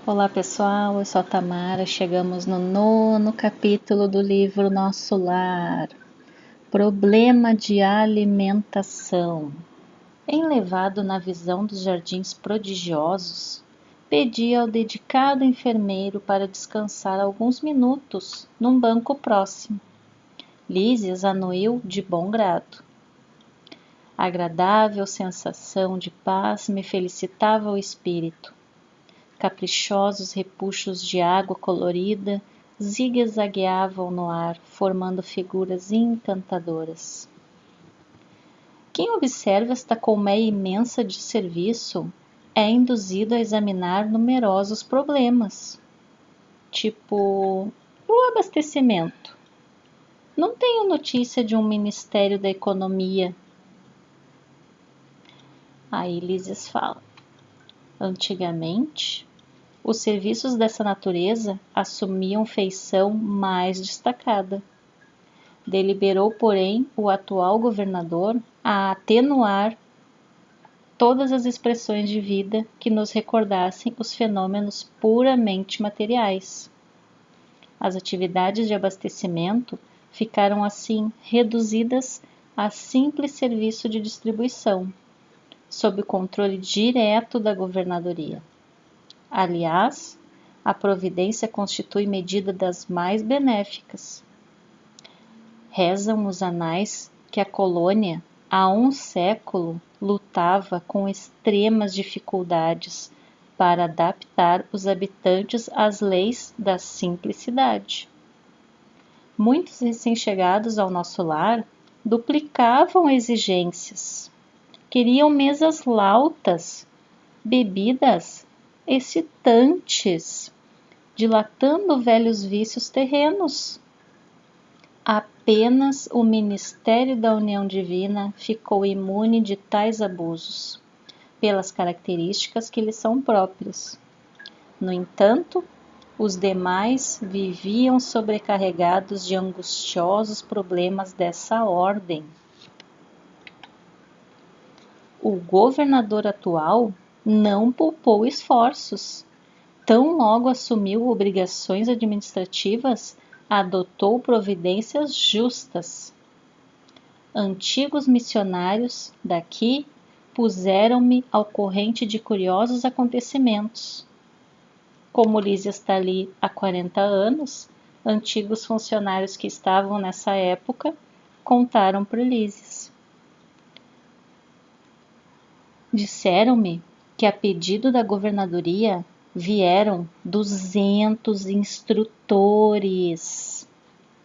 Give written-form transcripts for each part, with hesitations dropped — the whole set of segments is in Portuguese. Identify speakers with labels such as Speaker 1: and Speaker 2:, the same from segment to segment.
Speaker 1: Olá pessoal, eu sou a Tamara, chegamos no 9º capítulo do livro Nosso Lar, Problema de Alimentação. Enlevado na visão dos jardins prodigiosos, pedi ao dedicado enfermeiro para descansar alguns minutos num banco próximo. Lísias anuiu de bom grado. A agradável sensação de paz me felicitava o espírito. Caprichosos repuxos de água colorida zigue-zagueavam no ar, formando figuras encantadoras. Quem observa esta colmeia imensa de serviço é induzido a examinar numerosos problemas, tipo o abastecimento. Não tenho notícia de um Ministério da Economia. Aí Lísias fala: antigamente, os serviços dessa natureza assumiam feição mais destacada. Deliberou, porém, o atual governador a atenuar todas as expressões de vida que nos recordassem os fenômenos puramente materiais. As atividades de abastecimento ficaram assim reduzidas a simples serviço de distribuição, sob o controle direto da governadoria. Aliás, a providência constitui medida das mais benéficas. Rezam os anais que a colônia, há um século, lutava com extremas dificuldades para adaptar os habitantes às leis da simplicidade. Muitos recém-chegados ao nosso lar duplicavam exigências. Queriam mesas lautas, bebidas excitantes, dilatando velhos vícios terrenos. Apenas o ministério da união divina ficou imune de tais abusos, pelas características que lhe são próprias. No entanto, os demais viviam sobrecarregados de angustiosos problemas dessa ordem. O governador atual não poupou esforços. Tão logo assumiu obrigações administrativas, adotou providências justas. Antigos missionários daqui puseram-me ao corrente de curiosos acontecimentos. Como Lísias está ali há 40 anos, antigos funcionários que estavam nessa época contaram para Lísias. Disseram-me que, a pedido da governadoria, vieram 200 instrutores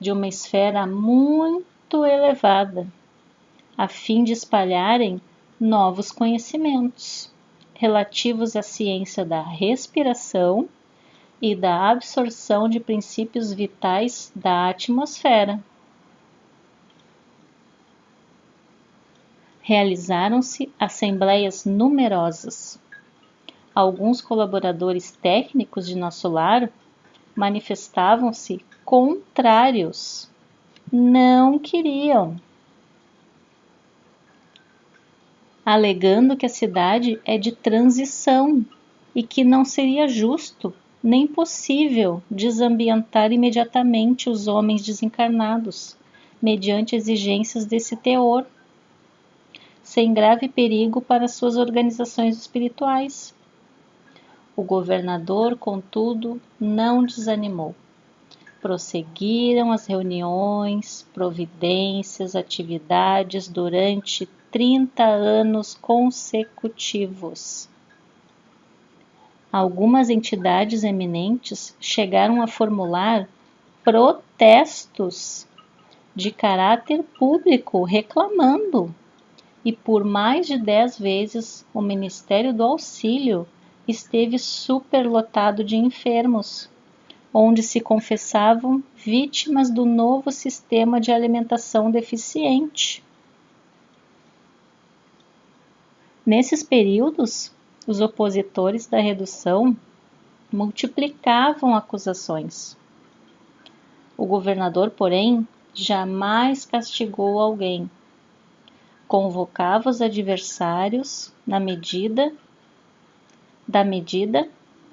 Speaker 1: de uma esfera muito elevada, a fim de espalharem novos conhecimentos relativos à ciência da respiração e da absorção de princípios vitais da atmosfera. Realizaram-se assembleias numerosas. Alguns colaboradores técnicos de nosso lar manifestavam-se contrários. Não queriam, alegando que a cidade é de transição e que não seria justo nem possível desambientar imediatamente os homens desencarnados, mediante exigências desse teor, sem grave perigo para suas organizações espirituais. O governador, contudo, não desanimou. Prosseguiram as reuniões, providências, atividades durante 30 anos consecutivos. Algumas entidades eminentes chegaram a formular protestos de caráter público reclamando, e por mais de 10 vezes o Ministério do Auxílio esteve superlotado de enfermos, onde se confessavam vítimas do novo sistema de alimentação deficiente. Nesses períodos, os opositores da redução multiplicavam acusações. O governador, porém, jamais castigou alguém. Convocava os adversários da medida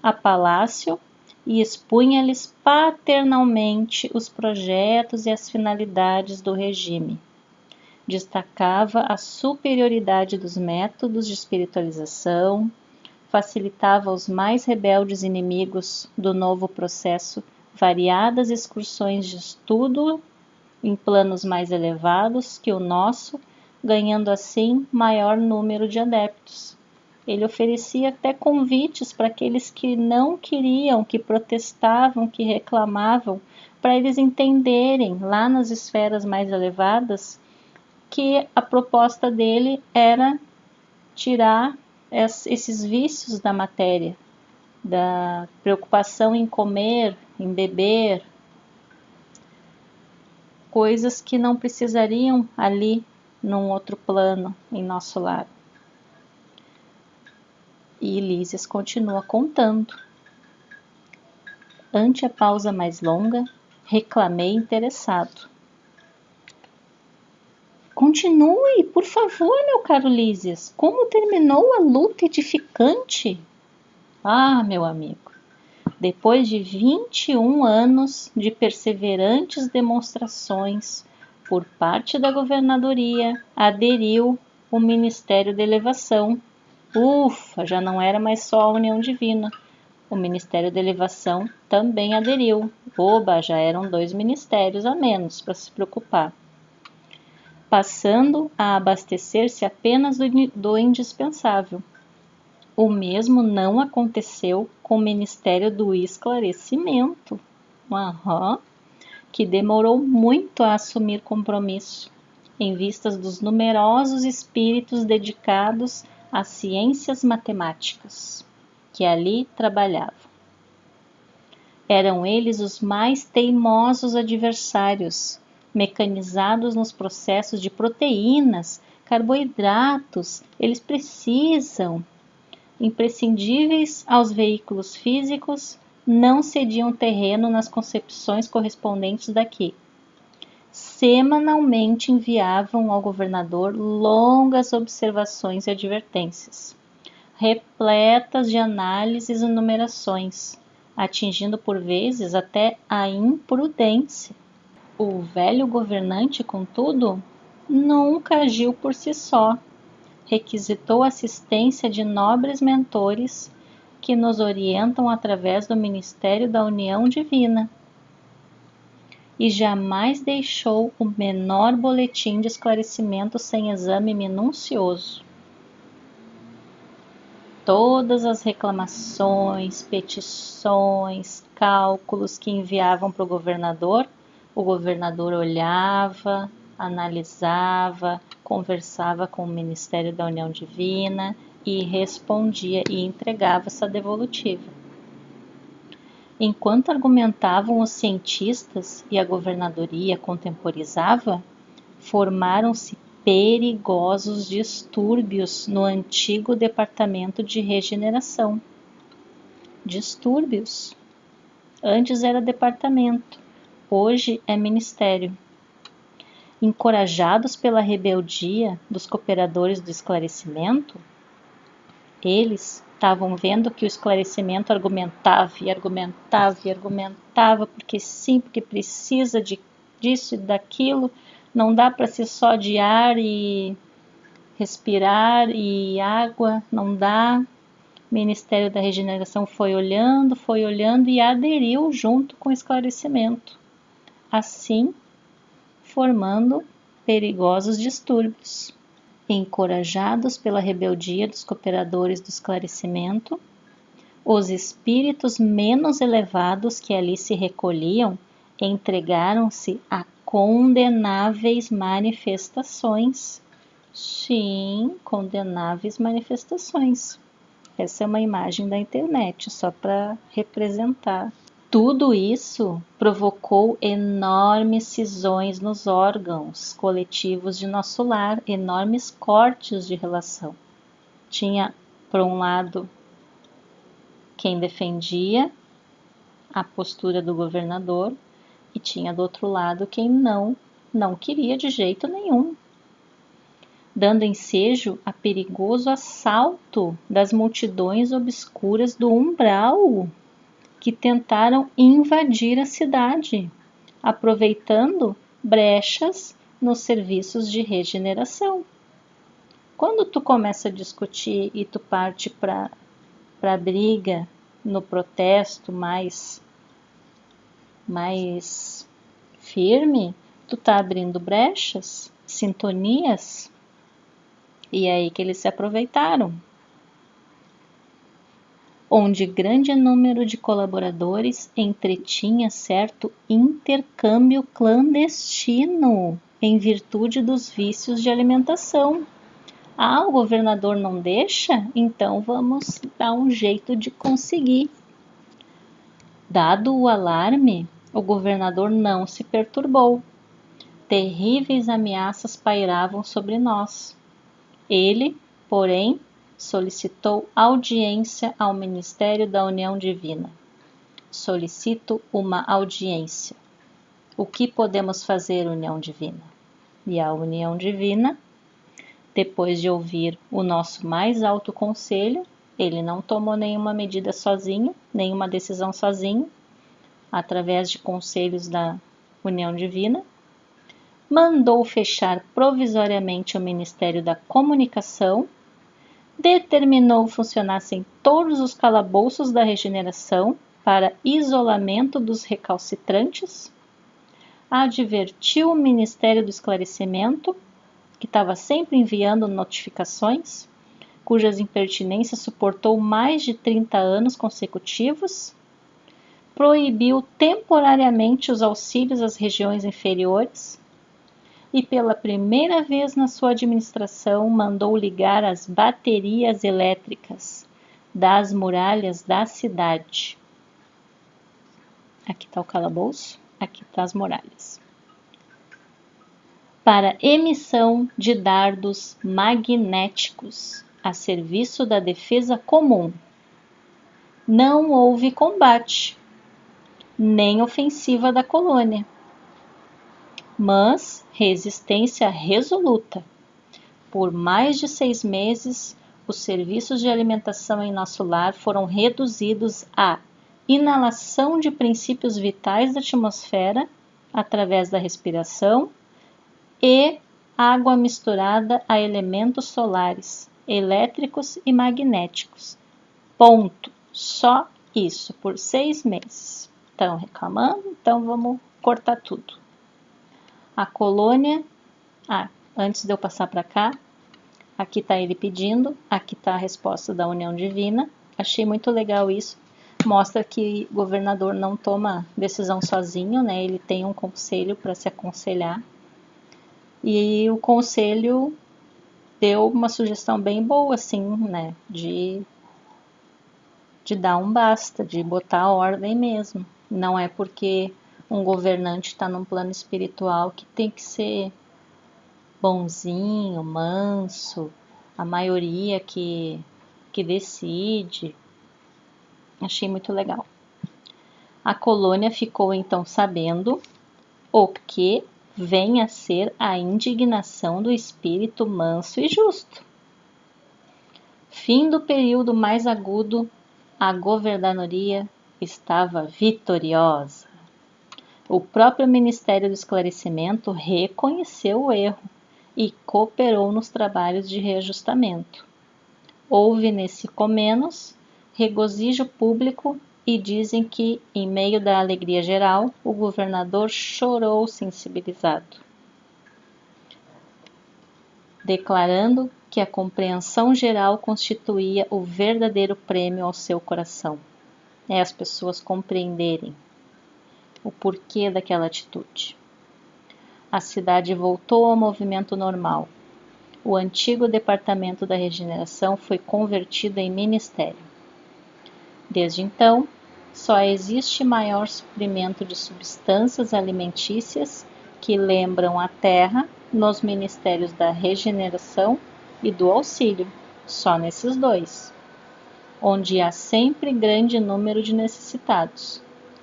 Speaker 1: a palácio e expunha-lhes paternalmente os projetos e as finalidades do regime. Destacava a superioridade dos métodos de espiritualização, facilitava aos mais rebeldes inimigos do novo processo variadas excursões de estudo em planos mais elevados que o nosso, ganhando assim maior número de adeptos. Ele oferecia até convites para aqueles que não queriam, que protestavam, que reclamavam, para eles entenderem lá nas esferas mais elevadas que a proposta dele era tirar esses vícios da matéria, da preocupação em comer, em beber, coisas que não precisariam ali num outro plano em nosso lar. E Lísias continua contando. Ante a pausa mais longa, reclamei interessado. Continue, por favor, meu caro Lísias. Como terminou a luta edificante? Ah, meu amigo, depois de 21 anos de perseverantes demonstrações por parte da governadoria, aderiu o Ministério da Elevação. Ufa, já não era mais só a União Divina. O Ministério da Elevação também aderiu. Oba, já eram 2 ministérios a menos para se preocupar. Passando a abastecer-se apenas do indispensável. O mesmo não aconteceu com o Ministério do Esclarecimento, que demorou muito a assumir compromisso, em vistas dos numerosos espíritos dedicados às ciências matemáticas, que ali trabalhavam. Eram eles os mais teimosos adversários, mecanizados nos processos de proteínas, carboidratos, eles precisam, imprescindíveis aos veículos físicos, não cediam terreno nas concepções correspondentes daqui. Semanalmente enviavam ao governador longas observações e advertências, repletas de análises e numerações, atingindo por vezes até a imprudência. O velho governante, contudo, nunca agiu por si só. Requisitou assistência de nobres mentores que nos orientam através do Ministério da União Divina. E jamais deixou o menor boletim de esclarecimento sem exame minucioso. Todas as reclamações, petições, cálculos que enviavam para o governador olhava, analisava, conversava com o Ministério da União Divina e respondia e entregava essa devolutiva. Enquanto argumentavam os cientistas e a governadoria contemporizava, formaram-se perigosos distúrbios no antigo Departamento de Regeneração. Distúrbios. Antes era departamento, hoje é ministério. Encorajados pela rebeldia dos cooperadores do esclarecimento, eles estavam vendo que o esclarecimento argumentava, porque sim, porque precisa disso e daquilo, não dá para ser só de ar e respirar e água, não dá. O Ministério da Regeneração foi olhando e aderiu junto com o esclarecimento, assim formando perigosos distúrbios. Encorajados pela rebeldia dos cooperadores do esclarecimento, os espíritos menos elevados que ali se recolhiam entregaram-se a condenáveis manifestações. Sim, condenáveis manifestações. Essa é uma imagem da internet, só para representar. Tudo isso provocou enormes cisões nos órgãos coletivos de nosso lar, enormes cortes de relação. Tinha, por um lado, quem defendia a postura do governador e tinha do outro lado quem não queria de jeito nenhum. dando ensejo a perigoso assalto das multidões obscuras do umbral que tentaram invadir a cidade, aproveitando brechas nos serviços de regeneração. Quando tu começa a discutir e tu parte para a briga, no protesto mais firme, tu tá abrindo brechas, sintonias, e é aí que eles se aproveitaram. Onde grande número de colaboradores entretinha certo intercâmbio clandestino em virtude dos vícios de alimentação. O governador não deixa? Então vamos dar um jeito de conseguir. Dado o alarme, o governador não se perturbou. Terríveis ameaças pairavam sobre nós. Ele, porém, solicitou audiência ao Ministério da União Divina. Solicito uma audiência. O que podemos fazer, União Divina? E a União Divina, depois de ouvir o nosso mais alto conselho, ele não tomou nenhuma medida sozinho, nenhuma decisão sozinho, através de conselhos da União Divina, mandou fechar provisoriamente o Ministério da Comunicação, determinou funcionassem todos os calabouços da regeneração para isolamento dos recalcitrantes, advertiu o Ministério do Esclarecimento, que estava sempre enviando notificações, cujas impertinências suportou mais de 30 anos consecutivos, proibiu temporariamente os auxílios às regiões inferiores e, pela primeira vez na sua administração, mandou ligar as baterias elétricas das muralhas da cidade. Aqui está o calabouço, aqui está as muralhas. Para emissão de dardos magnéticos a serviço da defesa comum. Não houve combate, nem ofensiva da colônia, mas resistência resoluta. Por mais de 6 meses, os serviços de alimentação em nosso lar foram reduzidos à inalação de princípios vitais da atmosfera através da respiração e água misturada a elementos solares, elétricos e magnéticos. Ponto. Só isso, por 6 meses. Estão reclamando? Então vamos cortar tudo. A colônia... antes de eu passar para cá, aqui está ele pedindo, aqui está a resposta da União Divina. Achei muito legal isso. Mostra que o governador não toma decisão sozinho, né? Ele tem um conselho para se aconselhar. E o conselho deu uma sugestão bem boa, assim, né? De dar um basta, de botar ordem mesmo. Não é porque um governante está num plano espiritual que tem que ser bonzinho, manso, a maioria que decide. Achei muito legal. A colônia ficou então sabendo o que vem a ser a indignação do espírito manso e justo. Fim do período mais agudo, a governadoria estava vitoriosa. O próprio Ministério do Esclarecimento reconheceu o erro e cooperou nos trabalhos de reajustamento. Houve nesse comenos regozijo público e dizem que, em meio da alegria geral, o governador chorou sensibilizado, declarando que a compreensão geral constituía o verdadeiro prêmio ao seu coração. É as pessoas compreenderem o porquê daquela atitude. A cidade voltou ao movimento normal. O antigo departamento da regeneração foi convertido em ministério. Desde então, só existe maior suprimento de substâncias alimentícias que lembram a terra nos ministérios da regeneração e do auxílio, só nesses dois, onde há sempre grande número de necessitados.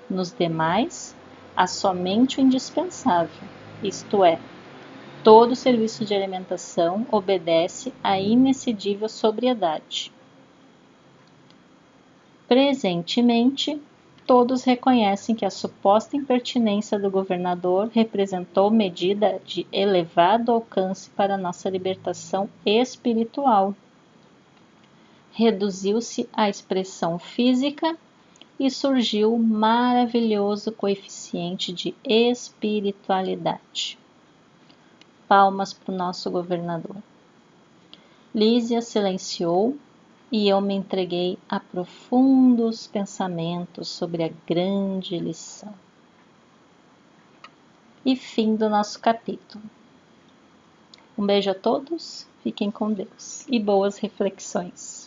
Speaker 1: Nos demais, há somente o indispensável, isto é, Todo serviço de alimentação obedece à inexcedível sobriedade. Presentemente, todos reconhecem que a suposta impertinência do governador representou medida de elevado alcance para nossa libertação espiritual. Reduziu-se a expressão física e surgiu o maravilhoso coeficiente de espiritualidade. Palmas para o nosso governador. Lísia silenciou e eu me entreguei a profundos pensamentos sobre a grande lição. E fim do nosso capítulo. Um beijo a todos, fiquem com Deus e boas reflexões.